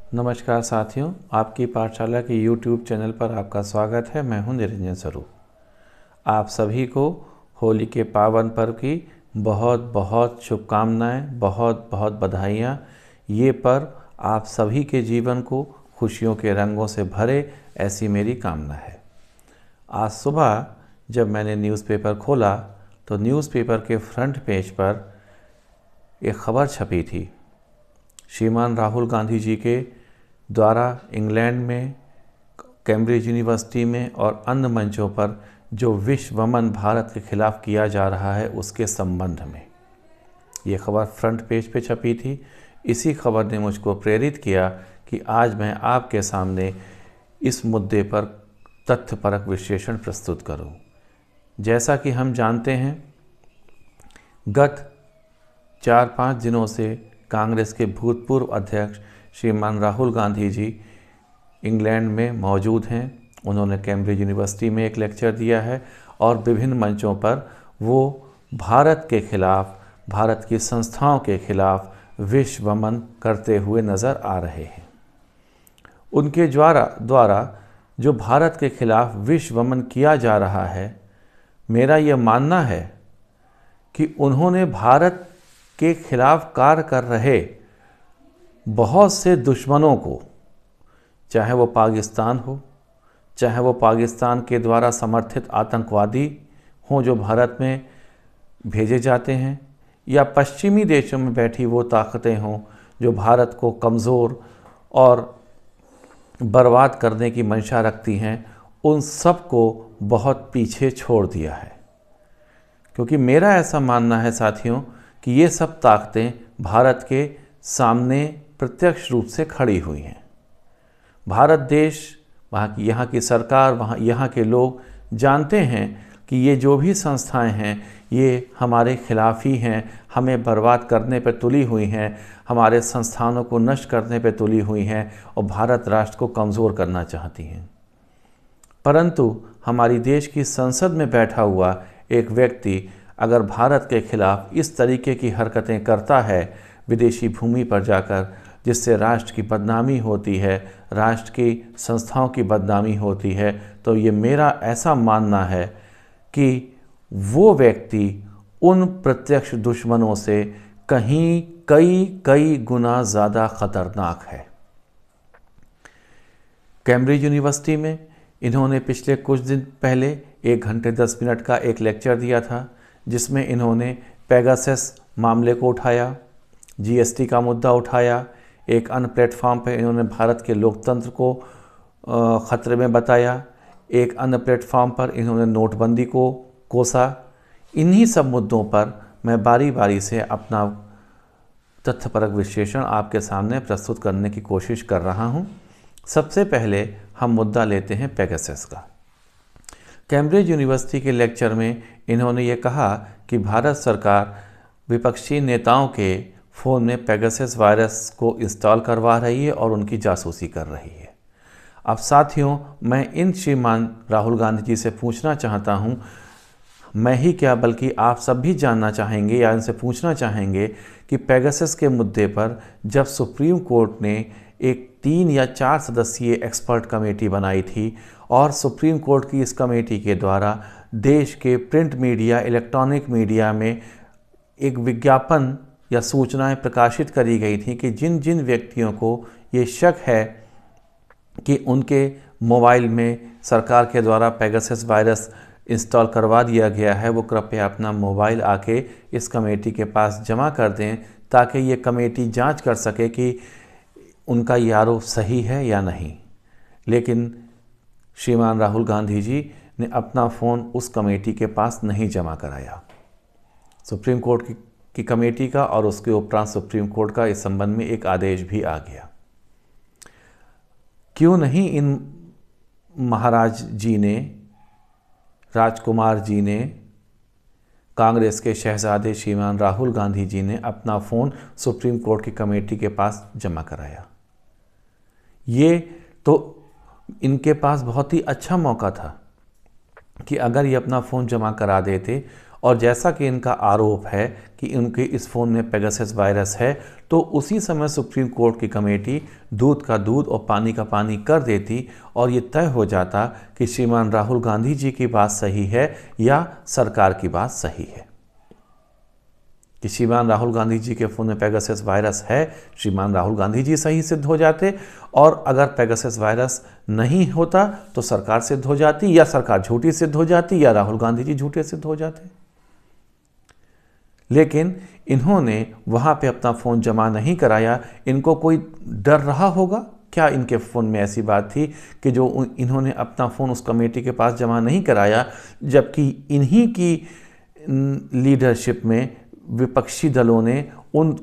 नमस्कार साथियों, आपकी पाठशाला के YouTube चैनल पर आपका स्वागत है। मैं हूं निरंजन स्वरूप। आप सभी को होली के पावन पर्व की बहुत बहुत शुभकामनाएं, बहुत बहुत बधाइयाँ। ये पर्व आप सभी के जीवन को खुशियों के रंगों से भरे, ऐसी मेरी कामना है। आज सुबह जब मैंने न्यूज़पेपर खोला तो न्यूज़पेपर के फ्रंट पेज पर एक खबर छपी थी। श्रीमान राहुल गांधी जी के द्वारा इंग्लैंड में, कैम्ब्रिज यूनिवर्सिटी में और अन्य मंचों पर जो विश्व वमन भारत के खिलाफ किया जा रहा है उसके संबंध में ये खबर फ्रंट पेज पे छपी थी। इसी खबर ने मुझको प्रेरित किया कि आज मैं आपके सामने इस मुद्दे पर तथ्यपरक विश्लेषण प्रस्तुत करूं। जैसा कि हम जानते हैं, गत 4-5 दिनों से कांग्रेस के भूतपूर्व अध्यक्ष श्रीमान राहुल गांधी जी इंग्लैंड में मौजूद हैं। उन्होंने कैम्ब्रिज यूनिवर्सिटी में एक लेक्चर दिया है और विभिन्न मंचों पर वो भारत के खिलाफ, भारत की संस्थाओं के खिलाफ विश्व वमन करते हुए नज़र आ रहे हैं। उनके द्वारा जो भारत के खिलाफ विश्व वमन किया जा रहा है, मेरा ये मानना है कि उन्होंने भारत के खिलाफ कार्य कर रहे बहुत से दुश्मनों को, चाहे वो पाकिस्तान हो, चाहे वो पाकिस्तान के द्वारा समर्थित आतंकवादी हों जो भारत में भेजे जाते हैं, या पश्चिमी देशों में बैठी वो ताकतें हों जो भारत को कमज़ोर और बर्बाद करने की मंशा रखती हैं, उन सब को बहुत पीछे छोड़ दिया है। क्योंकि मेरा ऐसा मानना है साथियों कि ये सब ताकतें भारत के सामने प्रत्यक्ष रूप से खड़ी हुई हैं। भारत देश, यहाँ की सरकार, यहाँ के लोग जानते हैं कि ये जो भी संस्थाएं हैं ये हमारे खिलाफ ही हैं, हमें बर्बाद करने पर तुली हुई हैं, हमारे संस्थानों को नष्ट करने पर तुली हुई हैं और भारत राष्ट्र को कमज़ोर करना चाहती हैं। परंतु हमारी देश की संसद में बैठा हुआ एक व्यक्ति अगर भारत के खिलाफ इस तरीके की हरकतें करता है विदेशी भूमि पर जाकर, जिससे राष्ट्र की बदनामी होती है, राष्ट्र की संस्थाओं की बदनामी होती है, तो ये मेरा ऐसा मानना है कि वो व्यक्ति उन प्रत्यक्ष दुश्मनों से कहीं कई गुना ज़्यादा ख़तरनाक है। कैम्ब्रिज यूनिवर्सिटी में इन्होंने पिछले कुछ दिन पहले 1 घंटे 10 मिनट का एक लेक्चर दिया था, जिसमें इन्होंने पेगासस मामले को उठाया, जीएसटी का मुद्दा उठाया। एक अन्य प्लेटफॉर्म पर इन्होंने भारत के लोकतंत्र को ख़तरे में बताया। एक अन्य प्लेटफॉर्म पर इन्होंने नोटबंदी को कोसा। इन्हीं सब मुद्दों पर मैं बारी बारी से अपना तथ्यपरक विश्लेषण आपके सामने प्रस्तुत करने की कोशिश कर रहा हूँ। सबसे पहले हम मुद्दा लेते हैं पेगासस का। कैम्ब्रिज यूनिवर्सिटी के लेक्चर में इन्होंने ये कहा कि भारत सरकार विपक्षी नेताओं के फ़ोन में पेगासस वायरस को इंस्टॉल करवा रही है और उनकी जासूसी कर रही है। अब साथियों, मैं इन श्रीमान राहुल गांधी जी से पूछना चाहता हूँ, मैं ही क्या बल्कि आप सब भी जानना चाहेंगे या इनसे पूछना चाहेंगे कि पेगासस के मुद्दे पर जब सुप्रीम कोर्ट ने एक 3 या 4 सदस्यीय एक्सपर्ट कमेटी बनाई थी और सुप्रीम कोर्ट की इस कमेटी के द्वारा देश के प्रिंट मीडिया, इलेक्ट्रॉनिक मीडिया में एक विज्ञापन या सूचनाएं प्रकाशित करी गई थी कि जिन जिन व्यक्तियों को ये शक है कि उनके मोबाइल में सरकार के द्वारा पेगासस वायरस इंस्टॉल करवा दिया गया है, वो कृपया अपना मोबाइल आके इस कमेटी के पास जमा कर दें, ताकि ये कमेटी जांच कर सके कि उनका ये आरोप सही है या नहीं। लेकिन श्रीमान राहुल गांधी जी ने अपना फ़ोन उस कमेटी के पास नहीं जमा कराया। सुप्रीम कोर्ट की कमेटी का और उसके उपरांत सुप्रीम कोर्ट का इस संबंध में एक आदेश भी आ गया। क्यों नहीं इन महाराज जी ने, राजकुमार जी ने, कांग्रेस के शहजादे श्रीमान राहुल गांधी जी ने अपना फ़ोन सुप्रीम कोर्ट की कमेटी के पास जमा कराया? ये तो इनके पास बहुत ही अच्छा मौका था कि अगर ये अपना फ़ोन जमा करा देते, और जैसा कि इनका आरोप है कि उनके इस फ़ोन में पेगासस वायरस है, तो उसी समय सुप्रीम कोर्ट की कमेटी दूध का दूध और पानी का पानी कर देती और ये तय हो जाता कि श्रीमान राहुल गांधी जी की बात सही है या सरकार की बात सही है। कि श्रीमान राहुल गांधी जी के फ़ोन में पेगासस वायरस है, श्रीमान राहुल गांधी जी सही सिद्ध हो जाते, और अगर पेगासस वायरस नहीं होता तो सरकार सिद्ध हो जाती, या सरकार झूठी सिद्ध हो जाती, या राहुल गांधी जी झूठे सिद्ध हो जाते। लेकिन इन्होंने वहाँ पे अपना फ़ोन जमा नहीं कराया। इनको कोई डर रहा होगा क्या? इनके फ़ोन में ऐसी बात थी कि जो इन्होंने अपना फ़ोन उस कमेटी के पास जमा नहीं कराया, जबकि इन्हीं की लीडरशिप में विपक्षी दलों ने उन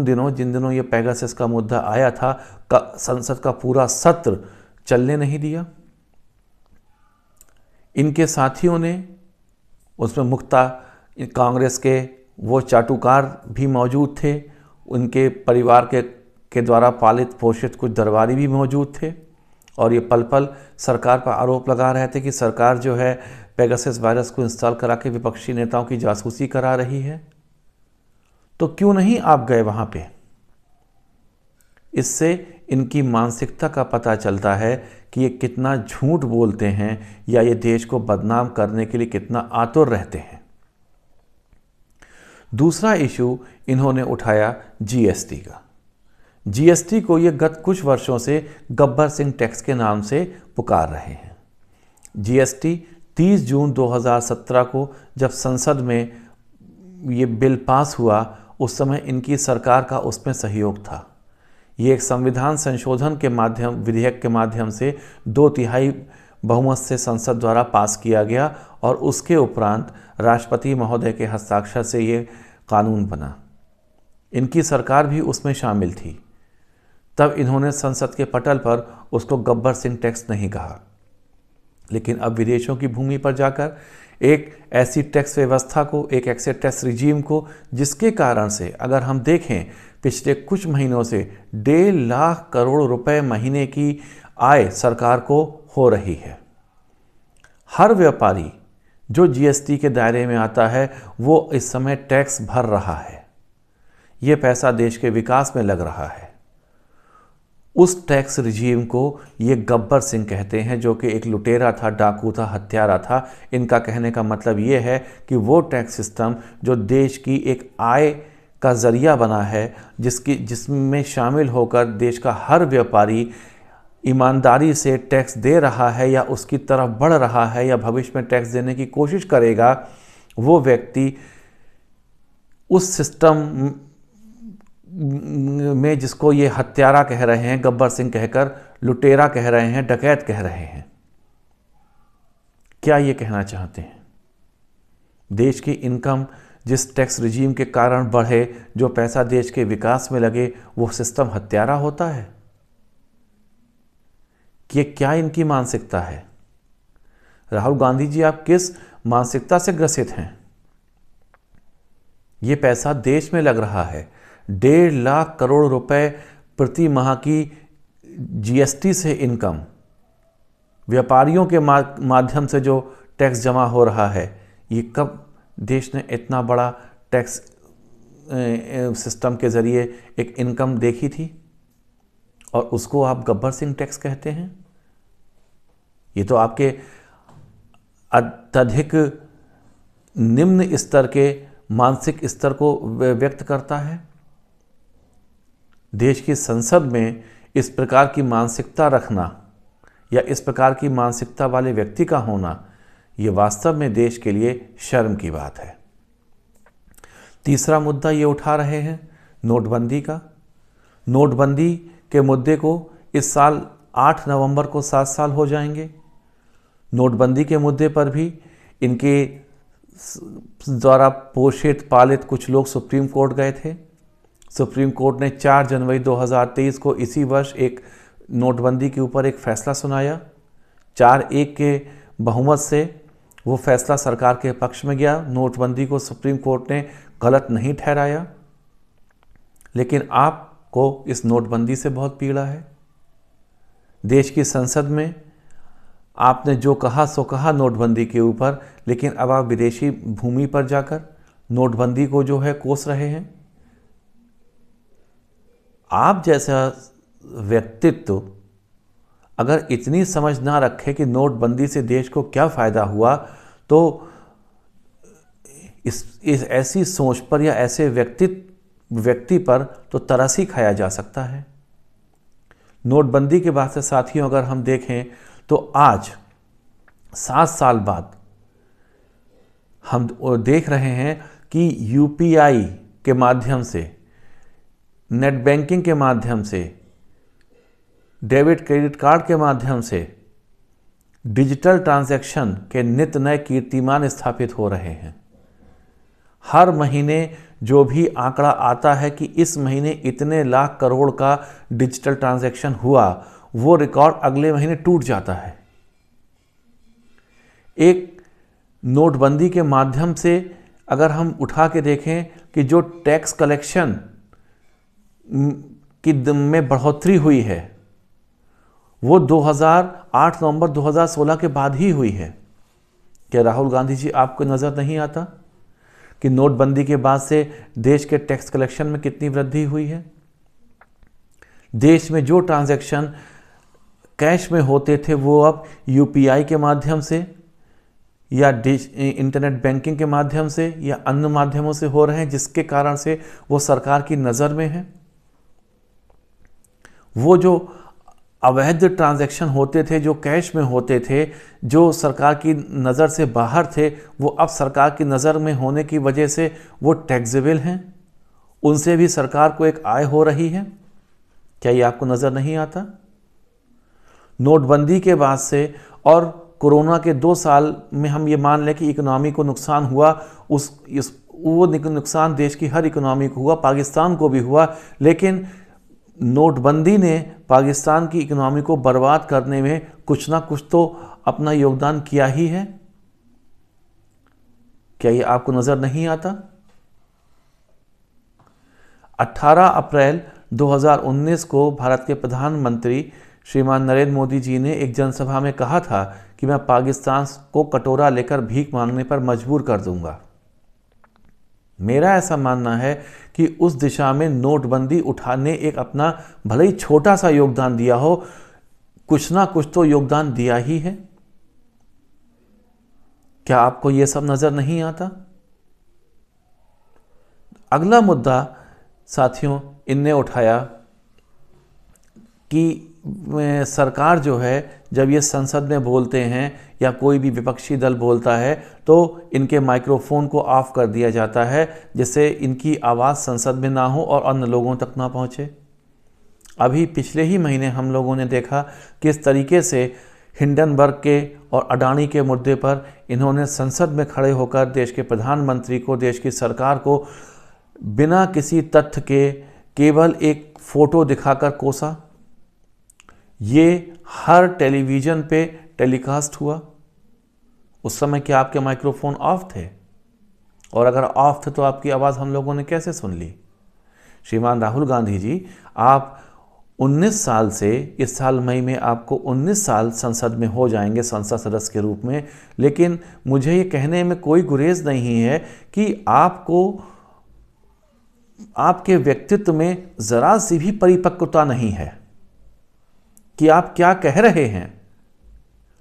दिनों जिन दिनों ये पेगासस का मुद्दा आया था संसद का पूरा सत्र चलने नहीं दिया। इनके साथियों ने उसमें मुख्ता कांग्रेस के वो चाटुकार भी मौजूद थे, उनके परिवार के द्वारा पालित पोषित कुछ दरबारी भी मौजूद थे, और ये पल पल सरकार पर आरोप लगा रहे थे कि सरकार जो है पेगासस वायरस को इंस्टॉल करा के विपक्षी नेताओं की जासूसी करा रही है। तो क्यों नहीं आप गए वहाँ पे? इससे इनकी मानसिकता का पता चलता है कि ये कितना झूठ बोलते हैं या ये देश को बदनाम करने के लिए कितना आतुर रहते हैं। दूसरा इशू इन्होंने उठाया जीएसटी का। जीएसटी को ये गत कुछ वर्षों से गब्बर सिंह टैक्स के नाम से पुकार रहे हैं। जीएसटी 30 जून 2017 को जब संसद में ये बिल पास हुआ, उस समय इनकी सरकार का उसमें सहयोग था। ये एक संविधान संशोधन के विधेयक के माध्यम से 2/3 बहुमत से संसद द्वारा पास किया गया, और उसके उपरांत राष्ट्रपति महोदय के हस्ताक्षर से ये कानून बना। इनकी सरकार भी उसमें शामिल थी। तब इन्होंने संसद के पटल पर उसको गब्बर सिंह टैक्स नहीं कहा। लेकिन अब विदेशों की भूमि पर जाकर एक ऐसी टैक्स व्यवस्था को, एक ऐसे टैक्स रिजीम को, जिसके कारण से अगर हम देखें पिछले कुछ महीनों से 1.5 लाख करोड़ रुपए महीने की आय सरकार को हो रही है। हर व्यापारी जो जीएसटी के दायरे में आता है वो इस समय टैक्स भर रहा है। ये पैसा देश के विकास में लग रहा है। उस टैक्स रिजीम को ये गब्बर सिंह कहते हैं, जो कि एक लुटेरा था, डाकू था, हत्यारा था। इनका कहने का मतलब ये है कि वो टैक्स सिस्टम जो देश की एक आय का जरिया बना है, जिसमें शामिल होकर देश का हर व्यापारी ईमानदारी से टैक्स दे रहा है या उसकी तरफ बढ़ रहा है या भविष्य में टैक्स देने की कोशिश करेगा, वो व्यक्ति उस सिस्टम में, जिसको ये हत्यारा कह रहे हैं, गब्बर सिंह कहकर लुटेरा कह रहे हैं, डकैत कह रहे हैं, क्या ये कहना चाहते हैं? देश की इनकम जिस टैक्स रिजीम के कारण बढ़े, जो पैसा देश के विकास में लगे, वो सिस्टम हत्यारा होता है? कि क्या इनकी मानसिकता है? राहुल गांधी जी, आप किस मानसिकता से ग्रसित हैं? ये पैसा देश में लग रहा है। 1.5 लाख करोड़ रुपए प्रति माह की जीएसटी से इनकम, व्यापारियों के माध्यम से जो टैक्स जमा हो रहा है, ये कब देश ने इतना बड़ा टैक्स सिस्टम के जरिए एक इनकम देखी थी? और उसको आप गब्बर सिंह टैक्स कहते हैं? ये तो आपके अत्यधिक निम्न स्तर के मानसिक स्तर को व्यक्त करता है। देश की संसद में इस प्रकार की मानसिकता रखना या इस प्रकार की मानसिकता वाले व्यक्ति का होना, ये वास्तव में देश के लिए शर्म की बात है। तीसरा मुद्दा ये उठा रहे हैं नोटबंदी का। नोटबंदी के मुद्दे को इस साल 8 नवंबर को 7 साल हो जाएंगे। नोटबंदी के मुद्दे पर भी इनके द्वारा पोषित पालित कुछ लोग सुप्रीम कोर्ट गए थे। सुप्रीम कोर्ट ने 4 जनवरी 2023 को इसी वर्ष एक नोटबंदी के ऊपर एक फैसला सुनाया। 4-1 के बहुमत से वो फैसला सरकार के पक्ष में गया। नोटबंदी को सुप्रीम कोर्ट ने गलत नहीं ठहराया। लेकिन आपको इस नोटबंदी से बहुत पीड़ा है। देश की संसद में आपने जो कहा सो कहा नोटबंदी के ऊपर, लेकिन अब आप विदेशी भूमि पर जाकर नोटबंदी को जो है कोस रहे हैं। आप जैसा व्यक्तित्व अगर इतनी समझ ना रखे कि नोटबंदी से देश को क्या फ़ायदा हुआ, तो इस ऐसी सोच पर या ऐसे व्यक्ति पर तो तरस ही खाया जा सकता है। नोटबंदी के बाद से साथियों अगर हम देखें तो आज 7 साल बाद हम देख रहे हैं कि यूपीआई के माध्यम से, नेट बैंकिंग के माध्यम से, डेबिट क्रेडिट कार्ड के माध्यम से डिजिटल ट्रांजैक्शन के नित नए कीर्तिमान स्थापित हो रहे हैं। हर महीने जो भी आंकड़ा आता है कि इस महीने इतने लाख करोड़ का डिजिटल ट्रांजैक्शन हुआ, वो रिकॉर्ड अगले महीने टूट जाता है। एक नोटबंदी के माध्यम से अगर हम उठा के देखें कि जो टैक्स कलेक्शन की में बढ़ोतरी हुई है वो 8 नवंबर 2016 के बाद ही हुई है। क्या राहुल गांधी जी आपको नज़र नहीं आता कि नोटबंदी के बाद से देश के टैक्स कलेक्शन में कितनी वृद्धि हुई है? देश में जो ट्रांजैक्शन कैश में होते थे वो अब यूपीआई के माध्यम से या इंटरनेट बैंकिंग के माध्यम से या अन्य माध्यमों से हो रहे हैं, जिसके कारण से वो सरकार की नज़र में है। वो जो अवैध ट्रांजैक्शन होते थे, जो कैश में होते थे, जो सरकार की नज़र से बाहर थे, वो अब सरकार की नज़र में होने की वजह से वो टैक्सेबल हैं, उनसे भी सरकार को एक आय हो रही है। क्या ये आपको नज़र नहीं आता? नोटबंदी के बाद से और कोरोना के 2 साल में हम ये मान लें कि इकोनॉमी को नुकसान हुआ, वो नुकसान देश की हर इकोनॉमी को हुआ, पाकिस्तान को भी हुआ, लेकिन नोटबंदी ने पाकिस्तान की इकोनॉमी को बर्बाद करने में कुछ ना कुछ तो अपना योगदान किया ही है। क्या ये आपको नज़र नहीं आता? 18 अप्रैल 2019 को भारत के प्रधानमंत्री श्रीमान नरेंद्र मोदी जी ने एक जनसभा में कहा था कि मैं पाकिस्तान को कटोरा लेकर भीख मांगने पर मजबूर कर दूंगा। मेरा ऐसा मानना है कि उस दिशा में नोटबंदी उठाने एक अपना भले ही छोटा सा योगदान दिया हो, कुछ ना कुछ तो योगदान दिया ही है। क्या आपको यह सब नजर नहीं आता? अगला मुद्दा साथियों इनने उठाया कि सरकार जो है जब ये संसद में बोलते हैं या कोई भी विपक्षी दल बोलता है तो इनके माइक्रोफोन को ऑफ कर दिया जाता है, जिससे इनकी आवाज़ संसद में ना हो और अन्य लोगों तक ना पहुँचे। अभी पिछले ही महीने हम लोगों ने देखा किस तरीके से हिंडनबर्ग के और अडानी के मुद्दे पर इन्होंने संसद में खड़े होकर देश के प्रधानमंत्री को, देश की सरकार को बिना किसी तथ्य के केवल एक फ़ोटो दिखाकर कोसा। ये हर टेलीविज़न पे टेलीकास्ट हुआ। उस समय क्या आपके माइक्रोफोन ऑफ थे? और अगर ऑफ थे तो आपकी आवाज़ हम लोगों ने कैसे सुन ली? श्रीमान राहुल गांधी जी, आप 19 साल से, इस साल मई में आपको 19 साल संसद में हो जाएंगे संसद सदस्य के रूप में, लेकिन मुझे ये कहने में कोई गुरेज नहीं है कि आपको आपके व्यक्तित्व में ज़रा सी भी परिपक्वता नहीं है कि आप क्या कह रहे हैं।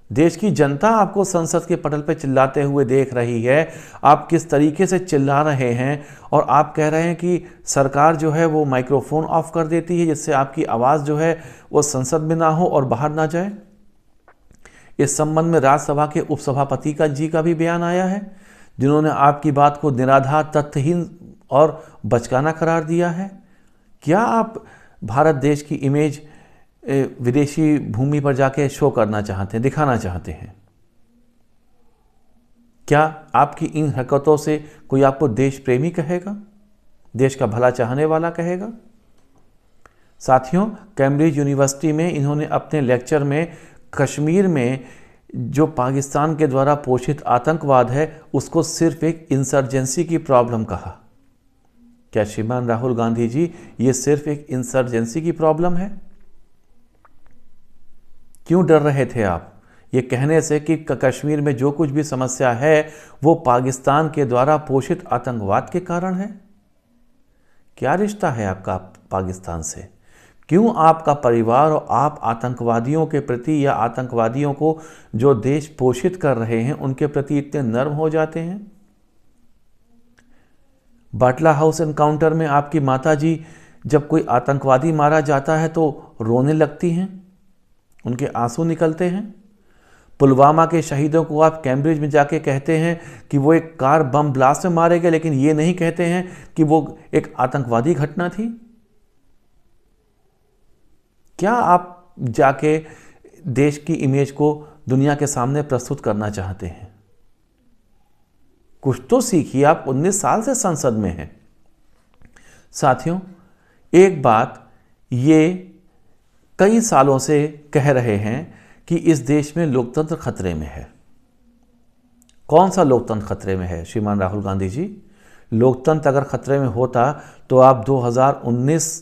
देश की जनता आपको संसद के पटल पर चिल्लाते हुए देख रही है, आप किस तरीके से चिल्ला रहे हैं, और आप कह रहे हैं कि सरकार जो है वो माइक्रोफोन ऑफ कर देती है जिससे आपकी आवाज़ जो है वो संसद में ना हो और बाहर ना जाए। इस संबंध में राज्यसभा के उपसभापति जी का भी बयान आया है, जिन्होंने आपकी बात को निराधार, तथ्यहीन और बचकाना करार दिया है। क्या आप भारत देश की इमेज विदेशी भूमि पर जाके शो करना चाहते हैं, दिखाना चाहते हैं? क्या आपकी इन हरकतों से कोई आपको देश प्रेमी कहेगा, देश का भला चाहने वाला कहेगा? साथियों, कैम्ब्रिज यूनिवर्सिटी में इन्होंने अपने लेक्चर में कश्मीर में जो पाकिस्तान के द्वारा पोषित आतंकवाद है उसको सिर्फ एक इंसर्जेंसी की प्रॉब्लम कहा। क्या श्रीमान राहुल गांधी जी, ये सिर्फ एक इंसर्जेंसी की प्रॉब्लम है? क्यों डर रहे थे आप ये कहने से कि कश्मीर में जो कुछ भी समस्या है वो पाकिस्तान के द्वारा पोषित आतंकवाद के कारण है? क्या रिश्ता है आपका पाकिस्तान से? क्यों आपका परिवार और आप आतंकवादियों के प्रति या आतंकवादियों को जो देश पोषित कर रहे हैं उनके प्रति इतने नर्म हो जाते हैं? बाटला हाउस एनकाउंटर में आपकी माताजी जब कोई आतंकवादी मारा जाता है तो रोने लगती हैं, उनके आंसू निकलते हैं। पुलवामा के शहीदों को आप कैम्ब्रिज में जाके कहते हैं कि वो एक कार बम ब्लास्ट में मारे गए, लेकिन ये नहीं कहते हैं कि वो एक आतंकवादी घटना थी। क्या आप जाके देश की इमेज को दुनिया के सामने प्रस्तुत करना चाहते हैं? कुछ तो सीखिए, आप 19 साल से संसद में हैं। साथियों, एक बात ये कई सालों से कह रहे हैं कि इस देश में लोकतंत्र खतरे में है। कौन सा लोकतंत्र खतरे में है श्रीमान राहुल गांधी जी? लोकतंत्र अगर खतरे में होता तो आप 2019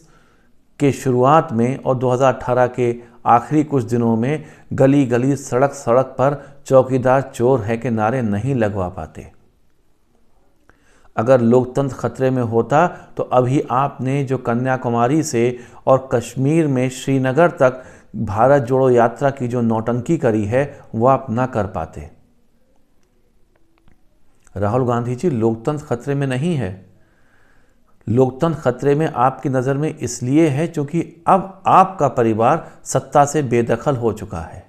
के शुरुआत में और 2018 के आखिरी कुछ दिनों में गली गली सड़क सड़क पर चौकीदार चोर है के नारे नहीं लगवा पाते। अगर लोकतंत्र खतरे में होता तो अभी आपने जो कन्याकुमारी से और कश्मीर में श्रीनगर तक भारत जोड़ो यात्रा की जो नौटंकी करी है वो आप ना कर पाते। राहुल गांधी जी, लोकतंत्र खतरे में नहीं है। लोकतंत्र खतरे में आपकी नज़र में इसलिए है क्योंकि अब आपका परिवार सत्ता से बेदखल हो चुका है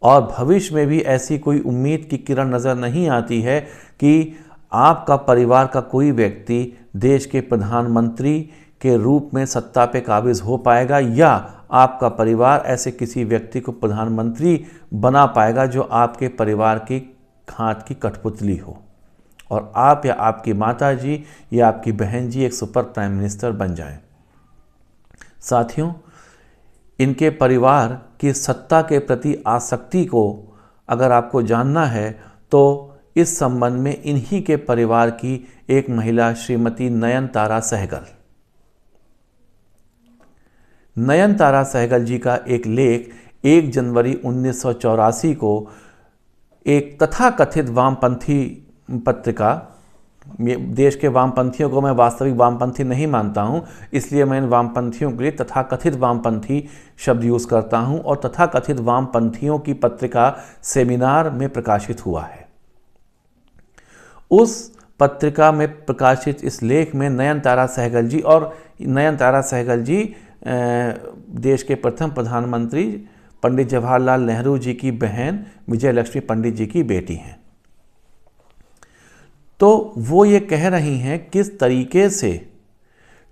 और भविष्य में भी ऐसी कोई उम्मीद की किरण नज़र नहीं आती है कि आपका परिवार का कोई व्यक्ति देश के प्रधानमंत्री के रूप में सत्ता पे काबिज हो पाएगा या आपका परिवार ऐसे किसी व्यक्ति को प्रधानमंत्री बना पाएगा जो आपके परिवार की हाथ की कठपुतली हो और आप या आपकी माता जी या आपकी बहन जी एक सुपर प्राइम मिनिस्टर बन जाएं। साथियों, इनके परिवार की सत्ता के प्रति आसक्ति को अगर आपको जानना है तो इस संबंध में इन्हीं के परिवार की एक महिला श्रीमती नयनतारा सहगल, नयनतारा सहगल जी का एक लेख 1 जनवरी 1984 को एक तथाकथित वामपंथी पत्रिका, देश के वामपंथियों को मैं वास्तविक वामपंथी नहीं मानता हूं, इसलिए मैं इन वामपंथियों के लिए तथाकथित वामपंथी शब्द यूज़ करता हूं, और तथाकथित वामपंथियों की पत्रिका सेमिनार में प्रकाशित हुआ है। उस पत्रिका में प्रकाशित इस लेख में नयनतारा सहगल जी, और नयनतारा सहगल जी देश के प्रथम प्रधानमंत्री पंडित जवाहरलाल नेहरू जी की बहन विजय लक्ष्मी पंडित जी की बेटी हैं। तो वो ये कह रही हैं किस तरीके से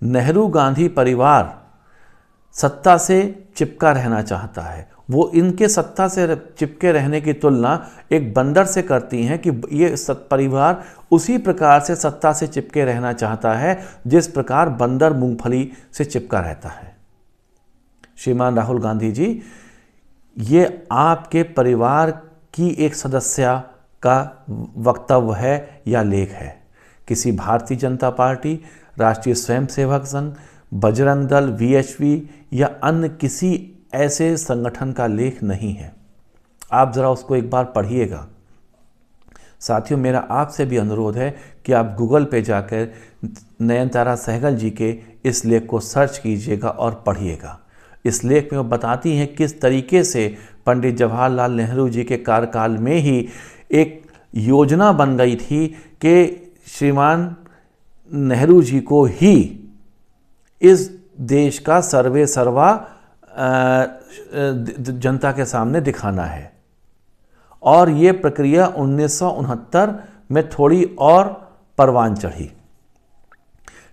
नेहरू गांधी परिवार सत्ता से चिपका रहना चाहता है। वो इनके सत्ता से चिपके रहने की तुलना एक बंदर से करती हैं कि ये परिवार उसी प्रकार से सत्ता से चिपके रहना चाहता है जिस प्रकार बंदर मूंगफली से चिपका रहता है। श्रीमान राहुल गांधी जी, ये आपके परिवार की एक सदस्य का वक्तव्य है या लेख है, किसी भारतीय जनता पार्टी, राष्ट्रीय स्वयंसेवक संघ, बजरंग दल, वीएचपी या अन्य किसी ऐसे संगठन का लेख नहीं है। आप ज़रा उसको एक बार पढ़िएगा। साथियों, मेरा आपसे भी अनुरोध है कि आप गूगल पे जाकर नयनतारा सहगल जी के इस लेख को सर्च कीजिएगा और पढ़िएगा। इस लेख में वो बताती हैं किस तरीके से पंडित जवाहरलाल नेहरू जी के कार्यकाल में ही एक योजना बन गई थी कि श्रीमान नेहरू जी को ही इस देश का सर्वे सर्वा जनता के सामने दिखाना है। और ये प्रक्रिया 1969 में थोड़ी और परवान चढ़ी,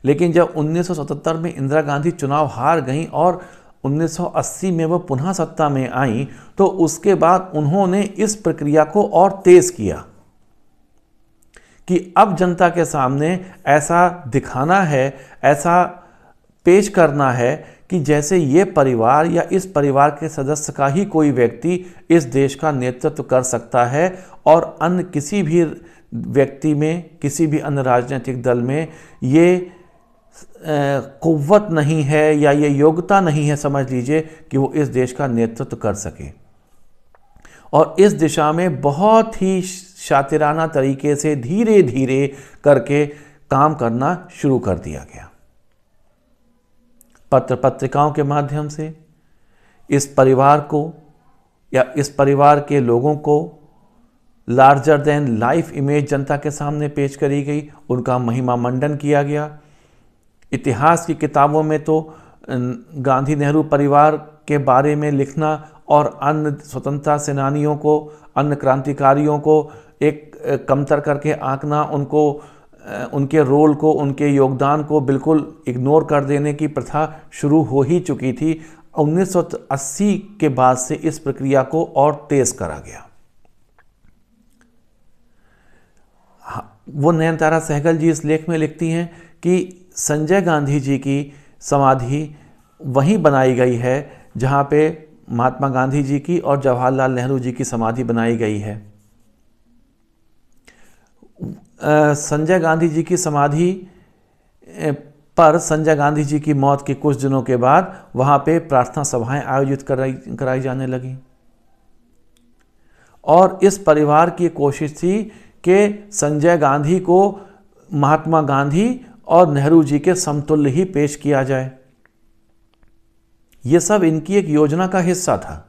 लेकिन जब 1977 में इंदिरा गांधी चुनाव हार गईं और 1980 में वह पुनः सत्ता में आई, तो उसके बाद उन्होंने इस प्रक्रिया को और तेज किया कि अब जनता के सामने ऐसा दिखाना है, ऐसा पेश करना है कि जैसे ये परिवार या इस परिवार के सदस्य का ही कोई व्यक्ति इस देश का नेतृत्व कर सकता है और अन्य किसी भी व्यक्ति में, किसी भी अन्य राजनीतिक दल में ये कुव्वत नहीं है या ये योग्यता नहीं है, समझ लीजिए, कि वो इस देश का नेतृत्व कर सके। और इस दिशा में बहुत ही शातिराना तरीके से धीरे धीरे करके काम करना शुरू कर दिया गया। पत्र पत्रिकाओं के माध्यम से इस परिवार को या इस परिवार के लोगों को लार्जर देन लाइफ इमेज जनता के सामने पेश करी गई, उनका महिमा मंडन किया गया। इतिहास की किताबों में तो गांधी नेहरू परिवार के बारे में लिखना और अन्य स्वतंत्रता सेनानियों को, अन्य क्रांतिकारियों को एक कमतर करके आंकना, उनको उनके रोल को, उनके योगदान को बिल्कुल इग्नोर कर देने की प्रथा शुरू हो ही चुकी थी। 1980 के बाद से इस प्रक्रिया को और तेज करा गया। वो नयनतारा सहगल जी इस लेख में लिखती हैं कि संजय गांधी जी की समाधि वहीं बनाई गई है जहाँ पे महात्मा गांधी जी की और जवाहरलाल नेहरू जी की समाधि बनाई गई है। संजय गांधी जी की समाधि पर संजय गांधी जी की मौत के कुछ दिनों के बाद वहाँ पे प्रार्थना सभाएं आयोजित कराई जाने लगी और इस परिवार की कोशिश थी कि संजय गांधी को महात्मा गांधी और नेहरू जी के समतुल्य ही पेश किया जाए। ये सब इनकी एक योजना का हिस्सा था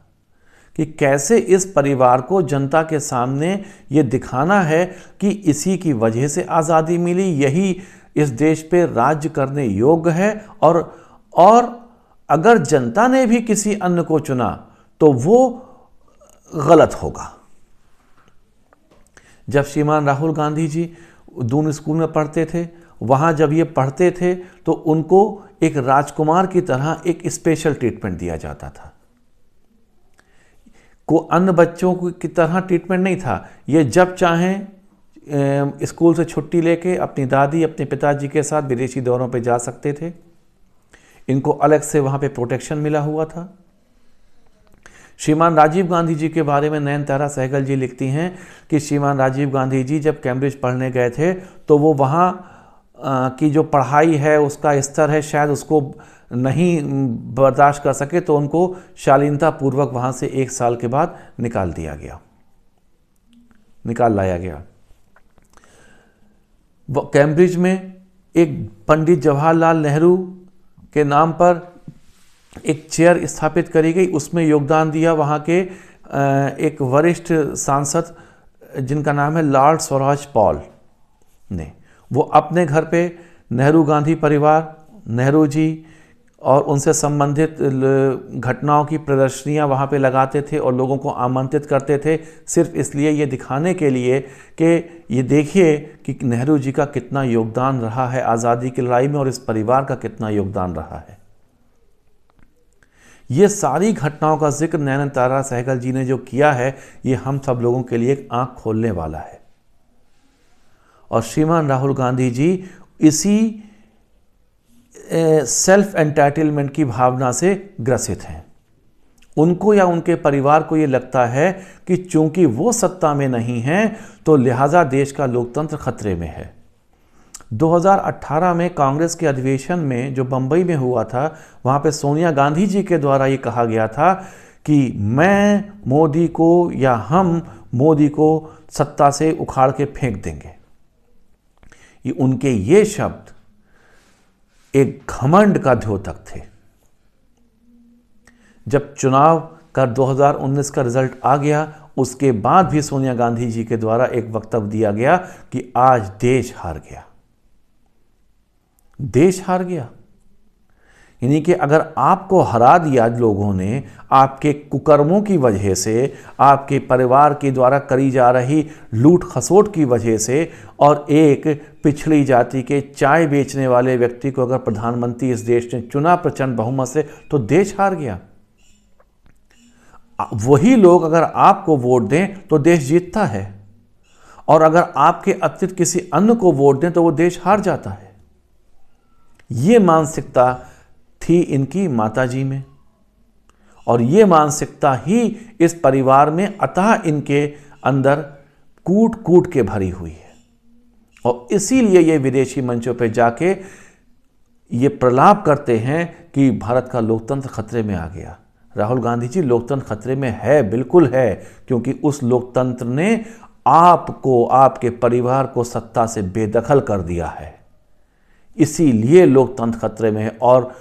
कि कैसे इस परिवार को जनता के सामने ये दिखाना है कि इसी की वजह से आज़ादी मिली, यही इस देश पे राज्य करने योग्य है और अगर जनता ने भी किसी अन्य को चुना तो वो गलत होगा। जब श्रीमान राहुल गांधी जी दून स्कूल में पढ़ते थे, वहाँ जब ये पढ़ते थे तो उनको एक राजकुमार की तरह एक स्पेशल ट्रीटमेंट दिया जाता था। को अन्य बच्चों की तरह ट्रीटमेंट नहीं था। ये जब चाहें स्कूल से छुट्टी लेके अपनी दादी, अपने पिताजी के साथ विदेशी दौरों पे जा सकते थे। इनको अलग से वहाँ पे प्रोटेक्शन मिला हुआ था। श्रीमान राजीव गांधी जी के बारे में नयनतारा सहगल जी लिखती हैं कि श्रीमान राजीव गांधी जी जब कैम्ब्रिज पढ़ने गए थे तो वो वहाँ की जो पढ़ाई है, उसका स्तर है, शायद उसको नहीं बर्दाश्त कर सके, तो उनको शालीनता पूर्वक वहाँ से 1 साल के बाद निकाल लाया गया। कैम्ब्रिज में एक पंडित जवाहरलाल नेहरू के नाम पर एक चेयर स्थापित करी गई, उसमें योगदान दिया वहाँ के एक वरिष्ठ सांसद जिनका नाम है लॉर्ड स्वराज पॉल ने। वो अपने घर पे नेहरू गांधी परिवार, नेहरू जी और उनसे संबंधित घटनाओं की प्रदर्शनियां वहाँ पे लगाते थे और लोगों को आमंत्रित करते थे, सिर्फ इसलिए ये दिखाने के लिए कि ये देखिए कि नेहरू जी का कितना योगदान रहा है आज़ादी की लड़ाई में और इस परिवार का कितना योगदान रहा है। ये सारी घटनाओं का जिक्र नयनतारा सहगल जी ने जो किया है, ये हम सब लोगों के लिए एक आँख खोलने वाला है। और श्रीमान राहुल गांधी जी इसी सेल्फ एंटाइटलमेंट की भावना से ग्रसित हैं। उनको या उनके परिवार को ये लगता है कि चूंकि वो सत्ता में नहीं हैं तो लिहाजा देश का लोकतंत्र खतरे में है। 2018 में कांग्रेस के अधिवेशन में जो बंबई में हुआ था, वहाँ पे सोनिया गांधी जी के द्वारा ये कहा गया था कि मैं मोदी को या हम मोदी को सत्ता से उखाड़ के फेंक देंगे। ये उनके ये शब्द एक घमंड का द्योतक थे। जब चुनाव का 2019 का रिजल्ट आ गया, उसके बाद भी सोनिया गांधी जी के द्वारा एक वक्तव्य दिया गया कि आज देश हार गया। देश हार गया यानी कि अगर आपको हरा दिया लोगों ने आपके कुकर्मों की वजह से, आपके परिवार के द्वारा करी जा रही लूट खसोट की वजह से, और एक पिछड़ी जाति के चाय बेचने वाले व्यक्ति को अगर प्रधानमंत्री इस देश ने चुना प्रचंड बहुमत से, तो देश हार गया। वही लोग अगर आपको वोट दें तो देश जीतता है, और अगर आपके अतिरिक्त किसी अन्य को वोट दें तो वो देश हार जाता है। ये मानसिकता थी इनकी माताजी में, और ये मानसिकता ही इस परिवार में अतः इनके अंदर कूट कूट के भरी हुई है। और इसीलिए ये विदेशी मंचों पे जाके ये प्रलाप करते हैं कि भारत का लोकतंत्र खतरे में आ गया। राहुल गांधी जी, लोकतंत्र खतरे में है, बिल्कुल है, क्योंकि उस लोकतंत्र ने आपको, आपके परिवार को सत्ता से बेदखल कर दिया है। इसीलिए लोकतंत्र खतरे में है। और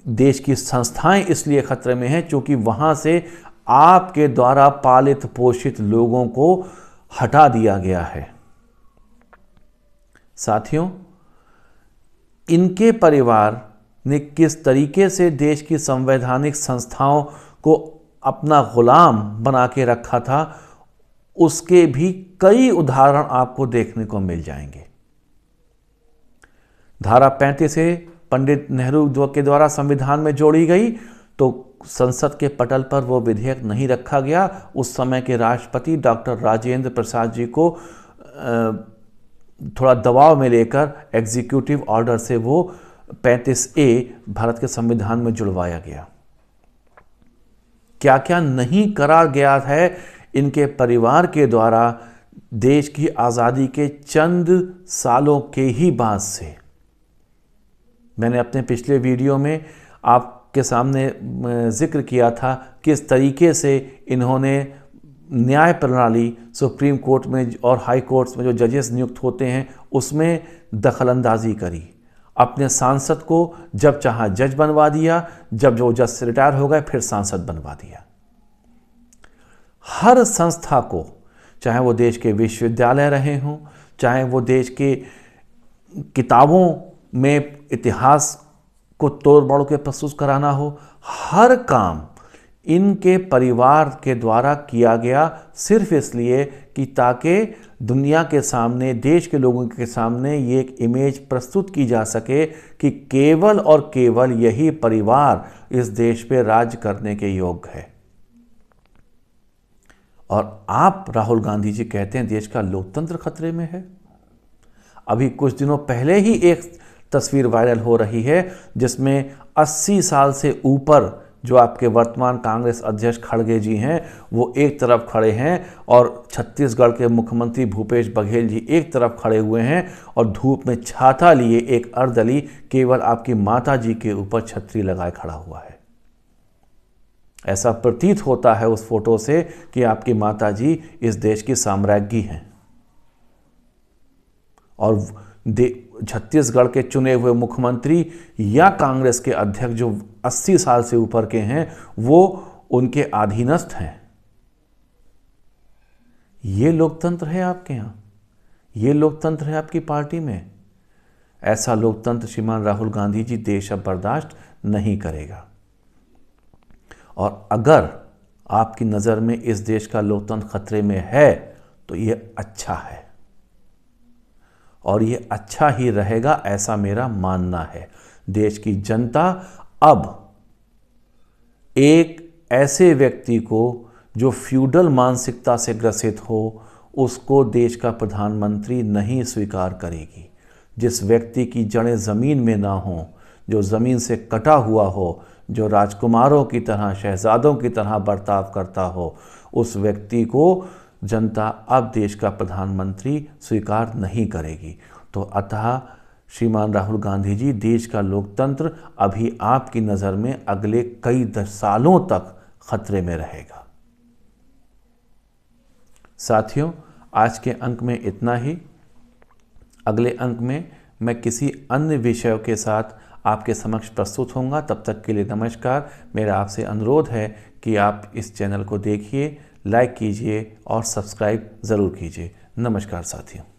देश की संस्थाएं इसलिए खतरे में हैं क्योंकि वहां से आपके द्वारा पालित पोषित लोगों को हटा दिया गया है। साथियों, इनके परिवार ने किस तरीके से देश की संवैधानिक संस्थाओं को अपना गुलाम बना के रखा था, उसके भी कई उदाहरण आपको देखने को मिल जाएंगे। धारा 35 से पंडित नेहरू के द्वारा संविधान में जोड़ी गई तो संसद के पटल पर वो विधेयक नहीं रखा गया। उस समय के राष्ट्रपति डॉक्टर राजेंद्र प्रसाद जी को थोड़ा दबाव में लेकर एग्जीक्यूटिव ऑर्डर से वो 35A भारत के संविधान में जुड़वाया गया। क्या क्या नहीं करा गया है इनके परिवार के द्वारा देश की आज़ादी के चंद सालों के ही बाद से। मैंने अपने पिछले वीडियो में आपके सामने जिक्र किया था किस तरीके से इन्होंने न्याय प्रणाली, सुप्रीम कोर्ट में और हाई कोर्ट्स में जो जजेस नियुक्त होते हैं उसमें दखलंदाजी करी। अपने सांसद को जब चाहा जज बनवा दिया, जब जो जज से रिटायर हो गए फिर सांसद बनवा दिया। हर संस्था को, चाहे वो देश के विश्वविद्यालय रहे हों, चाहे वो देश के किताबों में इतिहास को तोड़ मरोड़ के प्रस्तुत कराना हो, हर काम इनके परिवार के द्वारा किया गया सिर्फ इसलिए कि ताकि दुनिया के सामने, देश के लोगों के सामने ये एक इमेज प्रस्तुत की जा सके कि केवल और केवल यही परिवार इस देश पे राज करने के योग्य है। और आप राहुल गांधी जी कहते हैं देश का लोकतंत्र खतरे में है। अभी कुछ दिनों पहले ही एक तस्वीर वायरल हो रही है जिसमें 80 साल से ऊपर जो आपके वर्तमान कांग्रेस अध्यक्ष खड़गे जी हैं वो एक तरफ खड़े हैं और छत्तीसगढ़ के मुख्यमंत्री भूपेश बघेल जी एक तरफ खड़े हुए हैं और धूप में छाता लिए एक अर्दली केवल आपकी माता जी के ऊपर छतरी लगाए खड़ा हुआ है। ऐसा प्रतीत होता है उस फोटो से कि आपकी माता जी इस देश की साम्राज्ञी हैं और छत्तीसगढ़ के चुने हुए मुख्यमंत्री या कांग्रेस के अध्यक्ष जो 80 साल से ऊपर के हैं वो उनके अधीनस्थ हैं। ये लोकतंत्र है आपके यहाँ, ये लोकतंत्र है आपकी पार्टी में। ऐसा लोकतंत्र श्रीमान राहुल गांधी जी देश अब बर्दाश्त नहीं करेगा। और अगर आपकी नज़र में इस देश का लोकतंत्र खतरे में है तो ये अच्छा है और ये अच्छा ही रहेगा, ऐसा मेरा मानना है। देश की जनता अब एक ऐसे व्यक्ति को जो फ्यूडल मानसिकता से ग्रसित हो उसको देश का प्रधानमंत्री नहीं स्वीकार करेगी। जिस व्यक्ति की जड़ें ज़मीन में ना हों, जो ज़मीन से कटा हुआ हो, जो राजकुमारों की तरह, शहजादों की तरह बर्ताव करता हो, उस व्यक्ति को जनता अब देश का प्रधानमंत्री स्वीकार नहीं करेगी। तो अतः श्रीमान राहुल गांधी जी, देश का लोकतंत्र अभी आपकी नज़र में अगले कई सालों तक खतरे में रहेगा। साथियों, आज के अंक में इतना ही। अगले अंक में मैं किसी अन्य विषयों के साथ आपके समक्ष प्रस्तुत होऊंगा। तब तक के लिए नमस्कार। मेरा आपसे अनुरोध है कि आप इस चैनल को देखिए, लाइक कीजिए और सब्सक्राइब ज़रूर कीजिए। नमस्कार साथियों।